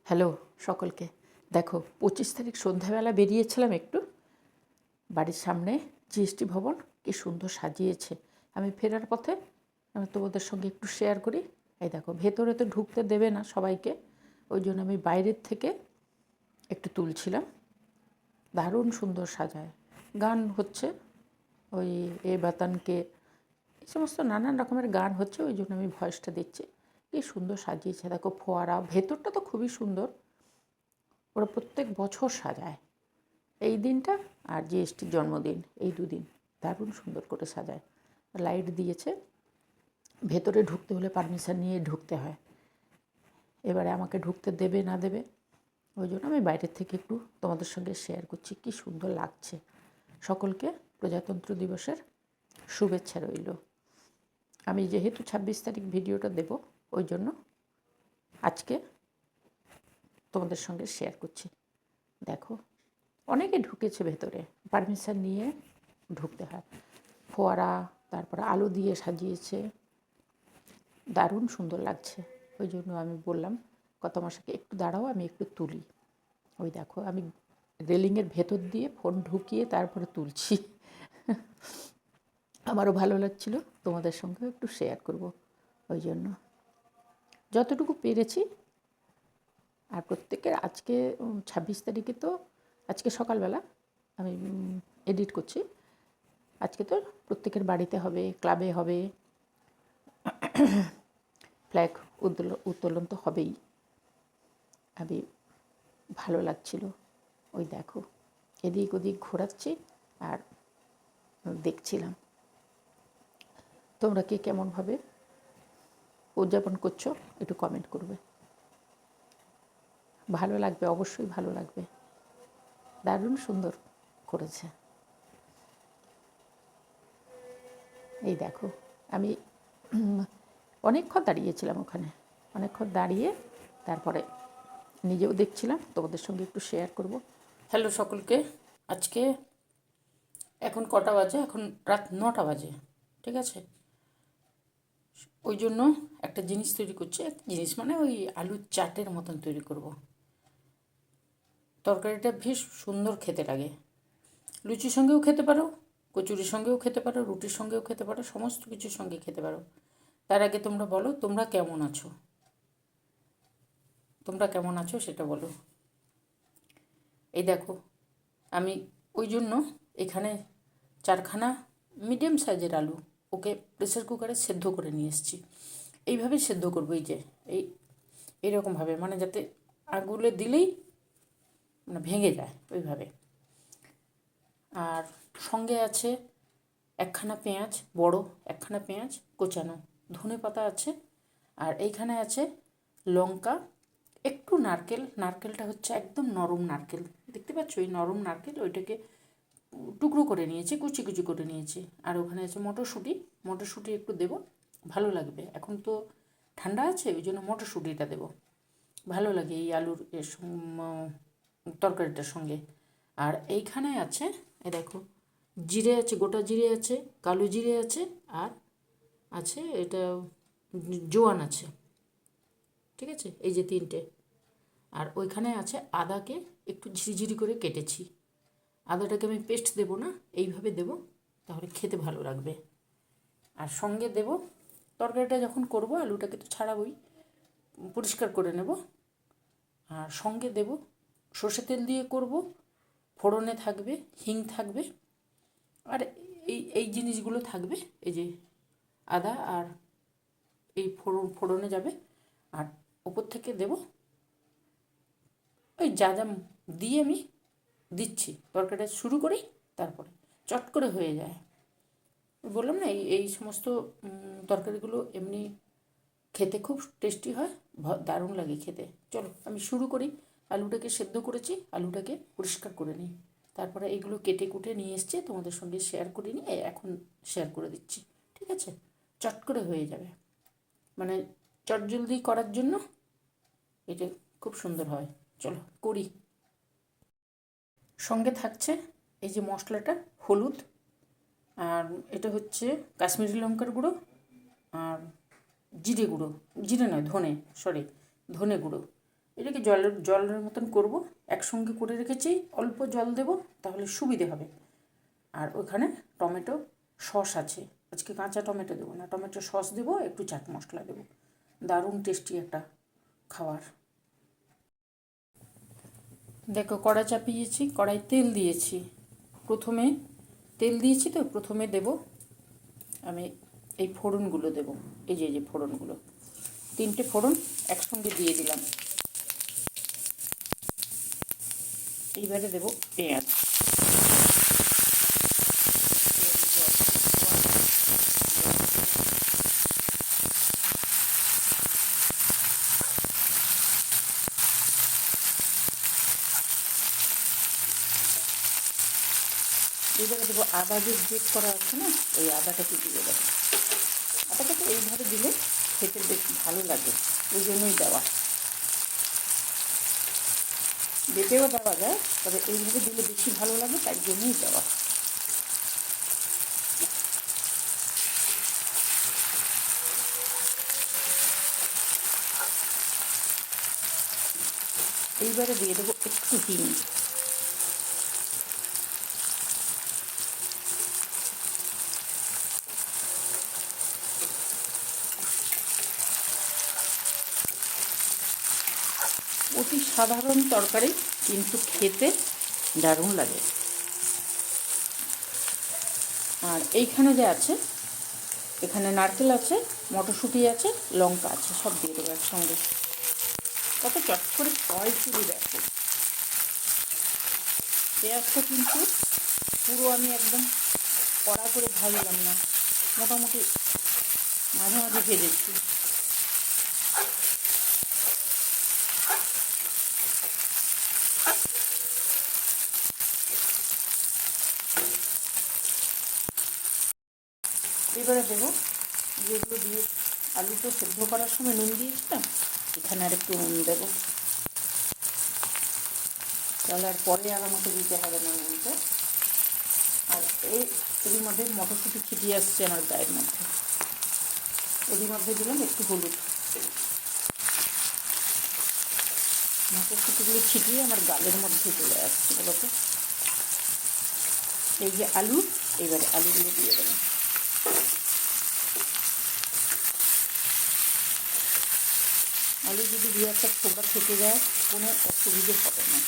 Hello সকলকে। দেখো 25 তারিখ সন্ধ্যাবেলা বেরিয়েছিলাম একটু, বাড়ির সামনে জিএসটি ভবন কি সুন্দর সাজিয়েছে। আমি ফেরার পথে আমি তোমাদের সঙ্গে একটু শেয়ার করি। এই দেখো, ভেতরে তো ঢুকতে দেবে না সবাইকে, ওই জন্য আমি বাইরের থেকে একটু তুলছিলাম। দারুণ সুন্দর সাজায়, গান হচ্ছে, ওই এ বাতানকে, এই সমস্ত নানান রকমের গান হচ্ছে, ওই জন্য আমি ভয়েসটা দিচ্ছি। কি সুন্দর সাজিয়েছে দেখো, ফোয়ারা, ভেতরটা তো খুবই সুন্দর। ওরা প্রত্যেক বছর সাজায় এই দিনটা আর জিএসটির জন্মদিন, এই দুদিন দারুণ সুন্দর করে সাজায়। লাইট দিয়েছে, ভেতরে ঢুকতে হলে পারমিশন নিয়ে ঢুকতে হয়। এবারে আমাকে ঢুকতে দেবে না দেবে, ওই জন্য আমি বাইরের থেকে একটু তোমাদের সঙ্গে শেয়ার করছি। কি সুন্দর লাগছে। সকলকে প্রজাতন্ত্র দিবসের শুভেচ্ছা রইল। আমি যেহেতু 26 তারিখ ভিডিওটা দেব, ওই জন্য আজকে তোমাদের সঙ্গে শেয়ার করছি। দেখো, অনেকে ঢুকেছে ভেতরে, পারমিশন নিয়ে ঢুকতে হয়। ফোয়ারা, তারপরে আলো দিয়ে সাজিয়েছে, দারুণ সুন্দর লাগছে। ওই জন্য আমি বললাম কত মাসাকে একটু দাঁড়াও, আমি একটু তুলি। ওই দেখো, আমি রেলিংয়ের ভেতর দিয়ে ফোন ঢুকিয়ে তারপরে তুলছি। আমারও ভালো লাগছিল, তোমাদের সঙ্গে একটু শেয়ার করব, ওই জন্য যতটুকু পেরেছি। আর প্রত্যেকের আজকে 26 তারিখে তো, আজকে সকালবেলা আমি এডিট করছি। আজকে তো প্রত্যেকের বাড়িতে হবে, ক্লাবে হবে, ফ্ল্যাগ উত্তোলন তো হবেই। আমি ভালো লাগছিল। ওই দেখো, এদিক ওদিক ঘোরাচ্ছি আর দেখছিলাম। তোমরা কে কেমনভাবে উদযাপন করছো একটু কমেন্ট করবে, ভালো লাগবে, অবশ্যই ভালো লাগবে। দারুণ সুন্দর করেছে। এই দেখো, আমি অনেকক্ষণ দাঁড়িয়েছিলাম ওখানে, অনেকক্ষণ দাঁড়িয়ে তারপরে নিজেও দেখছিলাম, তোমাদের সঙ্গে একটু শেয়ার করব। হ্যালো সকলকে। আজকে এখন কটা বাজে? এখন রাত 9টা বাজে, ঠিক আছে। ওই জন্য একটা জিনিস তৈরি করছি, একটা জিনিস মানে ওই আলুর চাটের মতন তৈরি করব। তরকারিটা বেশ সুন্দর খেতে লাগে। লুচির সঙ্গেও খেতে পারো, কচুরির সঙ্গেও খেতে পারো, রুটির সঙ্গেও খেতে পারো, সমস্ত কিছুর সঙ্গে খেতে পারো। তার আগে তোমরা বলো, তোমরা কেমন আছো? তোমরা কেমন আছো সেটা বলো। এই দেখো, আমি ওই জন্য এখানে 4খানা মিডিয়াম সাইজের আলু ওকে প্রেসার কুকারে সেদ্ধ করে নিয়ে এসেছি। এইভাবে সেদ্ধ করবো, এই যে এইরকমভাবে, মানে যাতে আঙুলে দিলেই মানে ভেঙে যায় ওইভাবে। আর সঙ্গে আছে 1খানা পেঁয়াজ, বড় 1খানা পেঁয়াজ কোচানো, ধনে পাতা আছে, আর এইখানে আছে লঙ্কা, একটু নারকেল। নারকেলটা হচ্ছে একদম নরম নারকেল, দেখতে পাচ্ছ এই নরম নারকেল, ওইটাকে টুকরো করে নিয়েছি, কুচি কুচি করে নিয়েছি। আর ওখানে আছে মটরশুঁটি, মটরশুঁটি একটু দেবো, ভালো লাগবে। এখন তো ঠান্ডা আছে, ওই জন্য মটরশুঁটিটা দেবো, ভালো লাগে এই আলুর তরকারিটার সঙ্গে। আর এইখানে আছে, এই দেখো, জিরে আছে, গোটা জিরে আছে, কালো জিরে আছে, আর আছে এটা জোয়ান আছে, ঠিক আছে, এই যে 3টে। আর ওইখানে আছে আদাকে একটু ঝিরিঝিরি করে কেটেছি। আদাটাকে আমি পেস্ট দেবো না, এইভাবে দেবো, তাহলে খেতে ভালো লাগবে। আর সঙ্গে দেব, তরকারিটা যখন করব আলুটাকে তো ছাড়াবই, পরিষ্কার করে নেব। আর সঙ্গে দেব, সর্ষে তেল দিয়ে করব, ফোড়নে থাকবে হিং থাকবে, আর এই এই জিনিসগুলো থাকবে, এই যে আদা আর এই ফোড়নে যাবে। আর ওপর থেকে দেব ওই যা যা দিয়ে আমি দিচ্ছি, তরকারিটা শুরু করি, তারপরে চট করে হয়ে যায়। বললাম না, এই এই সমস্ত তরকারিগুলো এমনি খেতে খুব টেস্টি হয়, দারুণ লাগে খেতে। চলো আমি শুরু করি। আলুটাকে সেদ্ধ করেছি, আলুটাকে পরিষ্কার করে নিই, তারপরে এইগুলো কেটে কুটে নিয়ে এসছে, তোমাদের সঙ্গে শেয়ার করে নিই, এখন শেয়ার করে দিচ্ছি, ঠিক আছে। চট করে হয়ে যাবে, মানে চটজলদি করার জন্য এটা খুব সুন্দর হয়। চলো করি। সঙ্গে থাকছে এই যে মশলাটা, হলুদ, আর এটা হচ্ছে কাশ্মীরি লঙ্কার গুঁড়ো, আর জিরে গুঁড়ো, জিরে নয় ধনে, সরি, ধনে গুঁড়ো, এটাকে জলের মতন করব, একসঙ্গে করে রেখেছি। অল্প জল দেব, তাহলে সুবিধে হবে। আর ওখানে টমেটো সস আছে, আজকে কাঁচা টমেটো দেবো না, টমেটো সস দেবো, একটু চাট মশলা দেবো। দারুণ টেস্টি একটা খাবার। দেখো কড়া চাপিয়েছি, কড়াই তেল দিয়েছি। প্রথমে তেল দিয়েছি তো প্রথমে দেব আমি এই ফোড়নগুলো দেব। এই যে ফোড়নগুলো, 3টে ফোড়ন একসঙ্গে দিয়ে দিলাম। এইবারে দেব পেঁয়াজ। এইবারে দেবো আদা, যে গ্রেট করা আছে না, ওই আদাটাকে দিয়ে দেবো। আদাটাকে এইভাবে দিলে খেতে বেশ ভালো লাগে, ওই জন্যই দেওয়া। বেটেও দেওয়া যায়, তবে এইভাবে দিলে বেশি ভালো লাগে, তাই জন্যই দেওয়া। এইবারে দিয়ে দেবো একটু হিং। অতি সাধারণ তরকারি, কিন্তু খেতে দারুণ লাগে। আর এইখানে যে আছে, এখানে নারকেল আছে, মটরশুঁটি আছে, লঙ্কা আছে, সব দিয়ে দেবো একসঙ্গে। কত চট করে হয় শুধু দেখো। পেঁয়াজটা কিন্তু পুরো আমি একদম কড়া করে ভাজলাম না, মোটামুটি মাঝে মাঝে ভেজেছি। এবারে দেবো যেগুলো দিয়ে আলুটা সেদ্ধ করার সময় নুন দিয়েছিলাম, এখানে আর একটু নুন দেবো, তাহলে আর পরে আর আমাকে দিতে হবে না নুনটা। আর এর মধ্যে মটরশুঁটি ছিটিয়ে আসছে আমার গায়ের মধ্যে, এর মধ্যে দিলাম একটু হলুদ। মটরশুঁটিগুলো ছিটিয়ে আমার গালের মধ্যে চলে আসছে বলতো। এই যে আলু, এবারে আলুগুলো দিয়ে দেবো। আলু যদি দু একটা ছোবড়া থেকে যায়, কোনো অসুবিধে হবে না।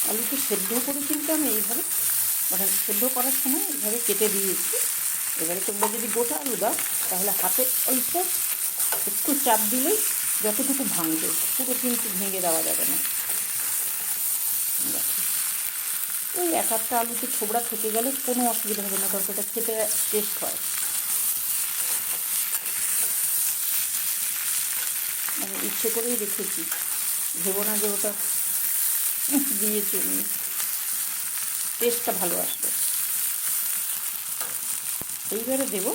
আলুকে সেদ্ধ করে কিন্তু আমি এইভাবে, মানে সেদ্ধ করার সময় এইভাবে কেটে দিয়েছি। এবারে তোমরা যদি গোটা আলু দাও, তাহলে হাতে অল্প একটু চাপ দিলেই যতটুকু ভাঙবে, পুরো কিন্তু ভেঙে দেওয়া যাবে না। ওই এক একটা আলুতে ছোবড়া থেকে গেলে কোনো অসুবিধা হবে না, তরকারিটা খেতে টেস্ট হয়। আমি ইচ্ছে করেই রেখেছি, ভেবো না যে ওটা দিয়েছি এমনি, টেস্টটা ভালো আসবে। এইবারে দেবো,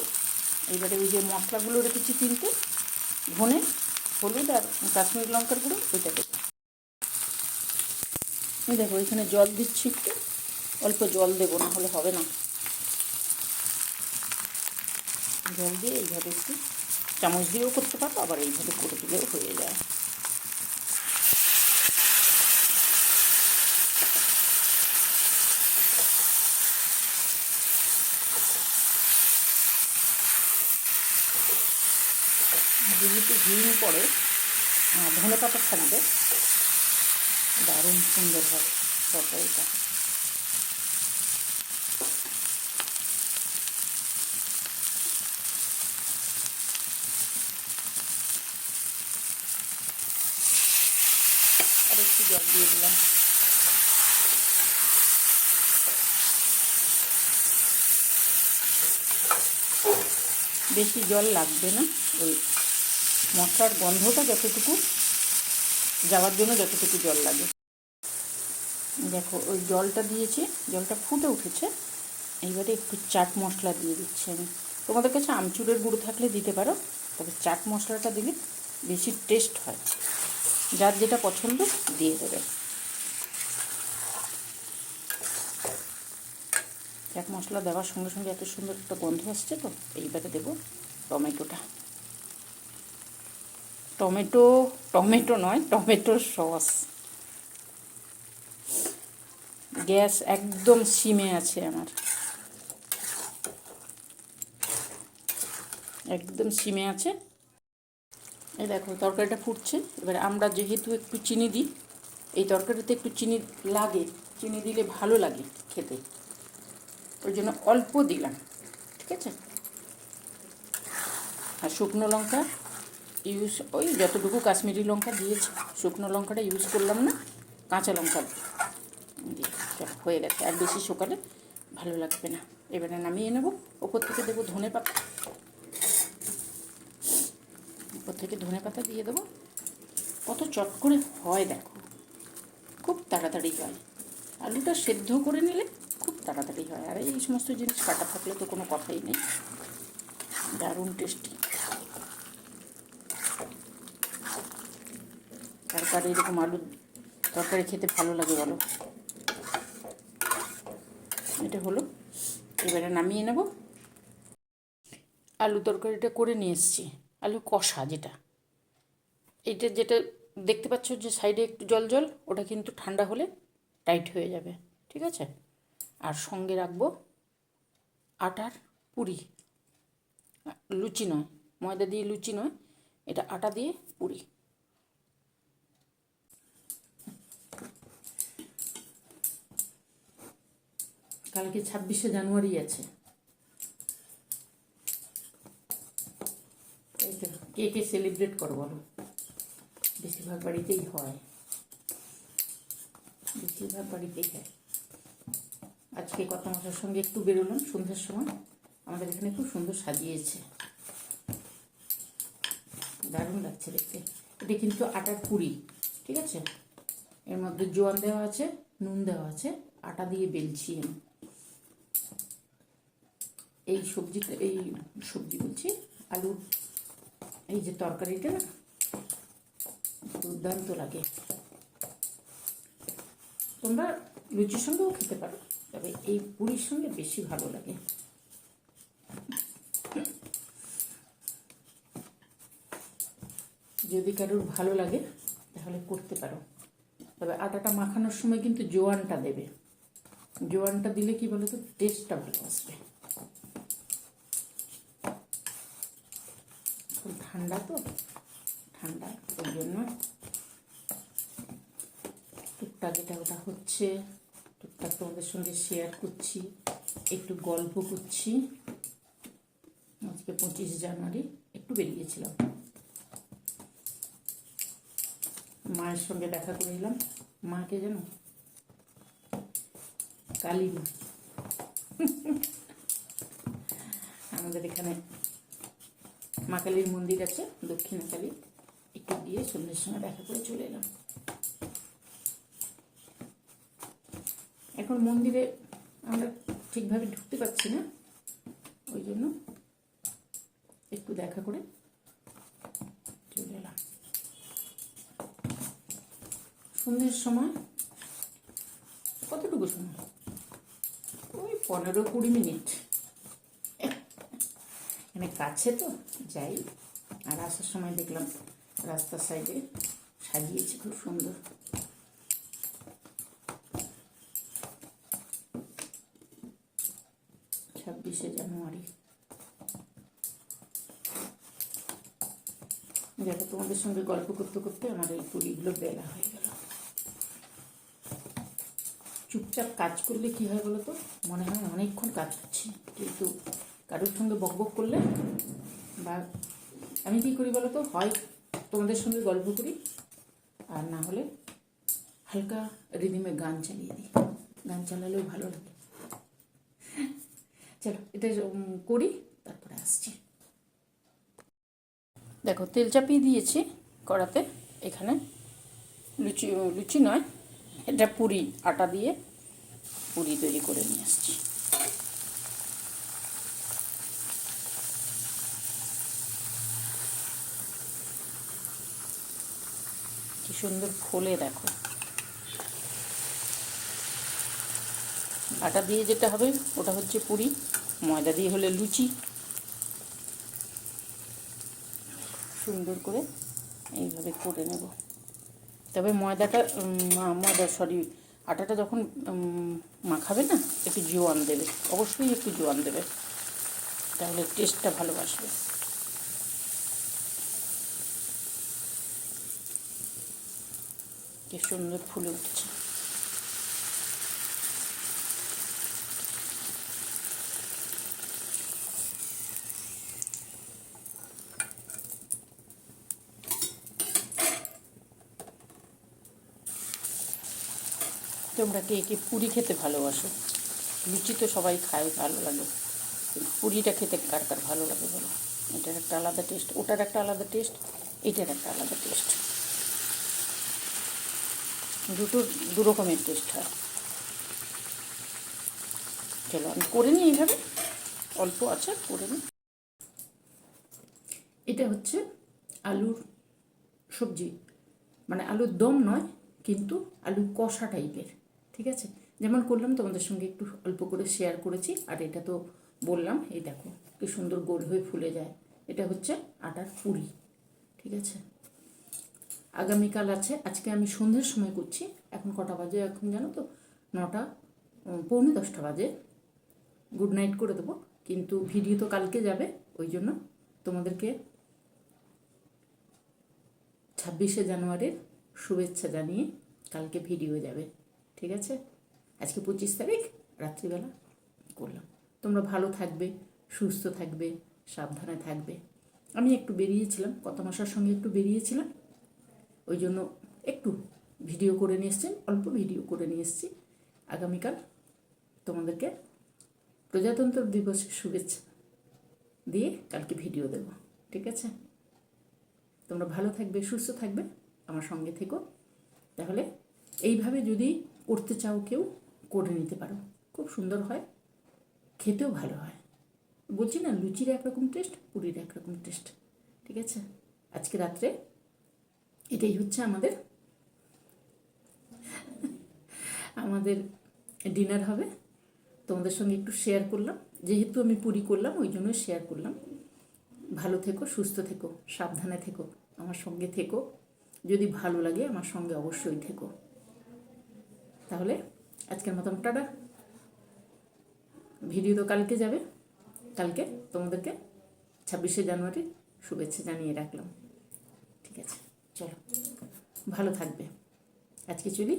এইবারে ওই যে মশলাগুলো রেখেছি 3টে, ধনে, হলুদ আর কাশ্মীরি লঙ্কার গুঁড়ো, ওইটা দেবো। দেখো এখানে জল দিচ্ছি, একটু অল্প জল দেবো, না হলে হবে না। জল দিয়ে এইভাবে একটু চামচ দিয়েও করতে পারো, আবার এইভাবে করে দিলেও হয়ে যায়। যেহেতু হিং পড়ে, ধনে পাতা থাকবে, দারুণ সুন্দর হয় তরকারিটা। আর একটু জল দিয়ে দিলাম। বেশি জল লাগবে না, ওই মশলার গন্ধটা যতটুকু যাওয়ার জন্য যতটুকু জল লাগে। দেখো ওই জলটা দিয়েছি, জলটা ফুটে উঠেছে। এইবারে একটু চাট মশলা দিয়ে দিচ্ছি আমি। তোমাদের কাছে আমচুরের গুঁড়ো থাকলে দিতে পারো, তবে চাট মশলাটা দিলে বেশি টেস্ট হয়। যার যেটা পছন্দ দিয়ে দেবে। চাট মশলা দেওয়ার সঙ্গে সঙ্গে এত সুন্দর একটা গন্ধ আসছে। তো এইবারে দেবো টমেটোটা। টমেটো নয়, টমেটোর সস। গ্যাস একদম সিমে আছে আমার, একদম সিমে আছে। এই দেখো তরকারিটা ফুটছে। এবার আমরা যেহেতু একটু চিনি দিই, এই তরকারিতে একটু চিনি লাগে, চিনি দিলে ভালো লাগে খেতে, ওই জন্য অল্প দিলাম, ঠিক আছে। আর শুকনো লঙ্কা ইউজ ওই যতটুকু কাশ্মীরি লঙ্কা দিয়েছি, শুকনো লঙ্কাটা ইউজ করলাম না, কাঁচা লঙ্কা দিয়ে হয়ে গেছে। আর বেশি শুকালে ভালো লাগবে না। এবারে নামিয়ে নেব। ওপর থেকে দেবো ধনে পাতা, ওপর থেকে ধনে পাতা দিয়ে দেবো। কত চট করে হয় দেখো, খুব তাড়াতাড়ি হয়। আলুটা সেদ্ধ করে নিলে খুব তাড়াতাড়ি হয়। আর এই সমস্ত জিনিস কাটা থাকলে তো কোনো কথাই নেই, দারুণ টেস্টি। তরকারি এরকম আলু তরকারি খেতে ভালো লাগে বলো। এটা হলো, এবারে নামিয়ে নেব। আলু তরকারিটা করে নিয়ে এসেছি, আলু কষা যেটা, এইটা যেটা দেখতে পাচ্ছ যে সাইডে একটু জল জল, ওটা কিন্তু ঠান্ডা হলে টাইট হয়ে যাবে, ঠিক আছে। আর সঙ্গে রাখবো আটার পুরি, লুচি নয়, ময়দা দিয়ে লুচি নয়, এটা আটা দিয়ে পুরি। কালকে 26শে জানুয়ারি আছে। এই তো কে কে সেলিব্রেট করো বলো? বেশিরভাগ বাড়িতেই হয়, বেশিরভাগ বাড়িতেই হয়। আজকে কত মাসের সঙ্গে একটু বেরোলাম সন্ধ্যার সময়, আমাদের এখানে খুব সুন্দর সাজিয়েছে, দারুণ লাগছে দেখতে। এটা কিন্তু আটার পুরি, ঠিক আছে। এর মধ্যে জোয়ান দেওয়া আছে, নুন দেওয়া আছে, আটা দিয়ে বেলছি আমি। এই সবজি বলছি, আলুর এই যে তরকারিটা না, দুর্দান্ত লাগে। তোমরা লুচির সঙ্গেও খেতে পারো, তবে এই পুরির সঙ্গে বেশি ভালো লাগে। যদি কারোর ভালো লাগে তাহলে করতে পারো, তবে আটাটা মাখানোর সময় কিন্তু জোয়ানটা দেবে। জোয়ানটা দিলে কি বলো তো, টেস্টটা ভালো আসবে। খুব ঠান্ডা তো, ঠান্ডা, ওই জন্য টুকটাক এটা ওটা হচ্ছে, টুকটাক তোমাদের সঙ্গে শেয়ার করছি, একটু গল্প করছি। আজকে 25 জানুয়ারি, একটু বেরিয়েছিলাম, মায়ের সঙ্গে দেখা করে এলাম। মাকে জানো, কালী মা। আমাদের এখানে মা কালীর মন্দির আছে, দক্ষিণা কালী, একটু গিয়ে সন্ধ্যের সময় দেখা করে চলে এলাম। এখন মন্দিরে আমরা ঠিকভাবে ঢুকতে পারছি না, ওই জন্য একটু দেখা করে চলে এলাম। সন্ধ্যের সময় কতটুকু সময়, ওই 15-20 মিনিট, এখানে কাছে তো যাই। আর আসার সময় দেখলাম রাস্তার সাইডে সাজিয়েছে খুব সুন্দর। ছাব্বিশে জানুয়ারি, দেখো তোমাদের সঙ্গে গল্প করতে করতে আমার এই পুরিগুলো বেলা হয়ে গেল। চুপচাপ কাজ করলে কি হয় বলো তো, মনে হয় অনেকক্ষণ কাজ করছি, কিন্তু কারোর সঙ্গে বকবক করলে, বা আমি কী করি বলো তো, হয় তোমাদের সঙ্গে গল্প করি, আর না হলে হালকা রিদিমে গান চালিয়ে দিই, গান চালালেও ভালো লাগে। চলো এটা করি, তারপরে আসছি। দেখো তেল চাপিয়ে দিয়েছি কড়াতে, এখানে লুচি নয়, এটা পুরি আটা দিয়ে পুরি তৈরি করে নিয়ে আসছি। কি সুন্দর ফোলে দেখো। আটা দিয়ে যেটা হবে ওটা হচ্ছে পুরি, ময়দা দিয়ে হলে লুচি। সুন্দর করে এইভাবে করে নেব। তবে আটাটা যখন মাখাবে না একটু জোয়ান দেবে, অবশ্যই একটু জোয়ান দেবে, তাহলে টেস্টটা ভালোবাসবে। কি সুন্দর ফুলে উঠছে। তোমরা কে কে পুরি খেতে ভালোবাসো? লুচি তো সবাই খায়, ভালো লাগে, কিন্তু পুরিটা খেতে কার কার ভালো লাগে বলো? এটার একটা আলাদা টেস্ট, ওটার একটা আলাদা টেস্ট, এটার একটা আলাদা টেস্ট। দু রকমের টেস্ট হয়। চলো আমি করে নিই এইভাবে, অল্প আছে করে নিই। এটা হচ্ছে আলুর সবজি, মানে আলুর দম নয়, কিন্তু আলুর কষা টাইপের, ঠিক আছে? যেমন করলাম তোমাদের সঙ্গে একটু অল্প করে শেয়ার করেছি। আর এটা তো বললাম, এই দেখো কি সুন্দর গোল হয়ে ফুলে যায়। এটা হচ্ছে আটার পুরি, ঠিক আছে? আগামীকাল আছে, আজকে আমি সন্ধ্যের সময় করছি। এখন কটা বাজে এখন জানো তো? 9টা, পৌনে 10টা বাজে। গুড নাইট করে দেবো, কিন্তু ভিডিও তো কালকে যাবে, ওই জন্য তোমাদেরকে 26শে জানুয়ারির শুভেচ্ছা জানিয়ে কালকে ভিডিও যাবে, ঠিক আছে? আজকে 25 তারিখ রাত্রিবেলা করলাম। তোমরা ভালো থাকবে, সুস্থ থাকবে, সাবধানে থাকবে। আমি একটু বেরিয়েছিলাম, কত মাসের সঙ্গে একটু বেরিয়েছিলাম, ওই জন্য একটু ভিডিও করে নিয়ে এসছি, অল্প ভিডিও করে নিয়ে এসছি। আগামীকাল তোমাদেরকে প্রজাতন্ত্র দিবসের শুভেচ্ছা দিয়ে কালকে ভিডিও দেব, ঠিক আছে? তোমরা ভালো থাকবে, সুস্থ থাকবে, আমার সঙ্গে থেকো। তাহলে এইভাবে যদি করতে চাও কেউ, করে নিতে পারো, খুব সুন্দর হয়, খেতেও ভালো হয়। বলছি না, লুচির একরকম টেস্ট, পুরির একরকম টেস্ট, ঠিক আছে? আজকে রাত্রে এটাই হচ্ছে আমাদের ডিনার হবে। তোমাদের সঙ্গে একটু শেয়ার করলাম, যেহেতু আমি পুরি করলাম ওই জন্য শেয়ার করলাম। ভালো থেকো, সুস্থ থেকো, সাবধানে থেকো, আমার সঙ্গে থেকো। যদি ভালো লাগে আমার সঙ্গে অবশ্যই থেকো। তাহলে আজকের মতন টাটা। ভিডিও তো কালকে যাবে, কালকে তোমাদেরকে 26শে জানুয়ারি শুভেচ্ছা জানিয়ে রাখলাম, ঠিক আছে? চলো, ভালো থাকবে। আজকে চলি,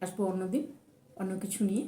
আসবো অন্য দিন অন্য কিছু নিয়ে।